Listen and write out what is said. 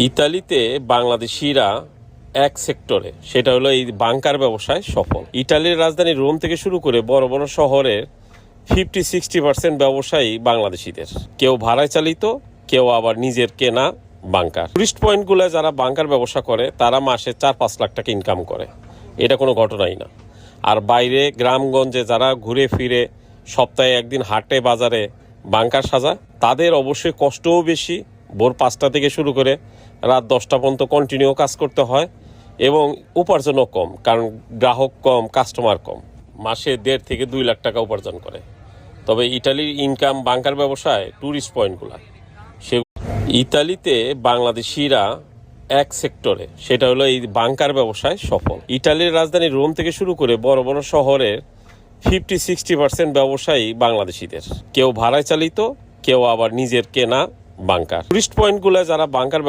ইতালিতে বাংলাদেশিরা এক সেক্টরে, সেটা হলো এই বাংকার ব্যবসায় সফল। ইতালির রাজধানী রোম থেকে শুরু করে বড় বড় শহরের 50-60% ব্যবসায়ী বাংলাদেশিদের। কেউ ভাড়ায় চালিত, কেউ আবার নিজের কেনা বাংকার। টুরিস্ট পয়েন্টগুলো যারা বাংকার ব্যবসা করে তারা মাসে 4-5 লাখ টাকা ইনকাম করে, এটা কোনো ঘটনাই না। আর বাইরে গ্রামগঞ্জে যারা ঘুরে ফিরে সপ্তাহে একদিন হাটে বাজারে বাংকার সাজায়, তাদের অবশ্যই কষ্টও বেশি। ভোর 5টা থেকে শুরু করে রাত 10টা পর্যন্ত কন্টিনিউ কাজ করতে হয় এবং উপার্জনও কম, কারণ গ্রাহক কম, কাস্টমার কম। মাসে 1.5 থেকে 2 লাখ টাকা উপার্জন করে। তবে ইটালির ইনকাম বাংকার ব্যবসায় ট্যুরিস্ট পয়েন্টগুলো, সে ইতালিতে বাংলাদেশিরা এক সেক্টরে, সেটা হলো এই বাংকার ব্যবসায় সফল। ইটালির রাজধানী রোম থেকে শুরু করে বড় বড় শহরের 50-60% ব্যবসায়ী বাংলাদেশিদের। কেউ ভাড়ায় চালিত, কেউ আবার নিজের কেনা বাংকার। টুরিস্ট পয়েন্টগুলো যারা বাংকার